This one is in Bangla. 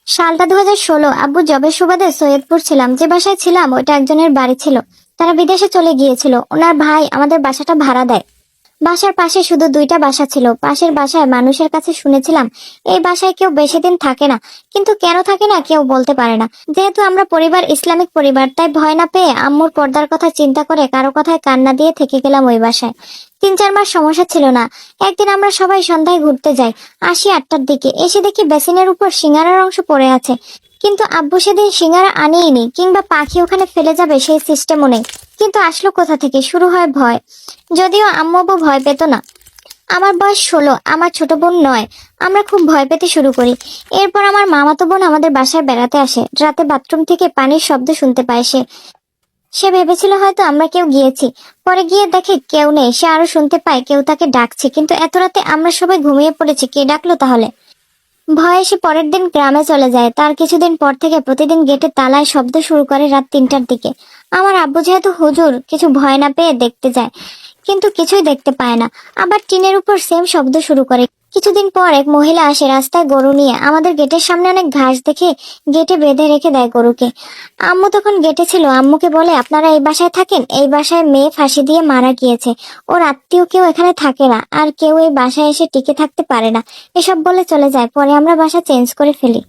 সালটা 2016। আব্বু জবের সুবাদে সৈয়দপুর ছিলাম। যে বাসায় ছিলাম ওইটা একজনের বাড়ি ছিল। তারা বিদেশে চলে গিয়েছিল। ওনার ভাই আমাদের বাসাটা ভাড়া দেয়। বাসার পাশে শুধু দুইটা বাসা ছিল। পাশের বাসায় মানুষের কাছে শুনেছিলাম এই বাসায় কেউ বেশি দিন থাকে না, কিন্তু কেন থাকে না কেউ বলতে পারে না। যেহেতু আমরা পরিবার ইসলামিক পরিবার, তাই ভয় না পেয়ে আম্মুর পর্দার কথা চিন্তা করে কারো কথায় কান্না দিয়ে থেকে গেলাম ওই বাসায়। 3-4 মাস সমস্যা ছিল না। একদিন আমরা সবাই সন্ধ্যায় ঘুরতে যাই। আসি 8টার দিকে, এসে দেখি বেসিনের উপর সিঙ্গারার অংশ পড়ে আছে। কিন্তু আব্বু সেদিন সিঙ্গারা আনেইনি, কিংবা পাখি ওখানে ফেলে যাবে সেই সিস্টেমও নেই। কিন্তু আসলো কোথা থেকে? শুরু হয় ভয়। যদিও আম্মু আব্বু ভয় পেত না। আমার বয়স 16, আমার ছোট বোন 9। আমরা খুব ভয় পেতে শুরু করি। এরপর আমার মামাতো বোন আমাদের বাসায় বেড়াতে আসে। রাতে বাথরুম থেকে পানির শব্দ শুনতে পায় সে। সে ভেবেছিল হয়তো আমরা কেউ গিয়েছি। পরে গিয়ে দেখে কেউ নেই। সে আরো শুনতে পায় কেউ তাকে ডাকছে, কিন্তু এত রাতে আমরা সবাই ঘুমিয়ে পড়েছি। কে ডাকলো তাহলে? ভয়ে সে পরের দিন গ্রামে চলে যায়। তার কিছুদিন পর থেকে প্রতিদিন গেটে তালায় শব্দ শুরু করে রাত 3টার দিকে। আমার আব্বু যেহেতু হুজুর, কিছু ভয় না পেয়ে দেখতে যায়, কিন্তু কিছুই দেখতে পায় না। আবার টিনের উপর সেম শব্দ শুরু করে। কিছুদিন পর এক মহিলা আসে রাস্তায় গরু নিয়ে। আমাদের গেটের সামনে অনেক ঘাস দেখে গেটে বেঁধে রেখে দেয় গরুকে। আম্মু তখন গেটে ছিল। আম্মুকে বলে, আপনারা এই বাসায় থাকেন? এই বাসায় মেয়ে ফাঁসি দিয়ে মারা গিয়েছে। ওর আত্মীয় কেউ এখানে থাকে না, আর কেউ এই বাসায় এসে টিকে থাকতে পারে না। এসব বলে চলে যায়। পরে আমরা বাসা চেঞ্জ করে ফেলি।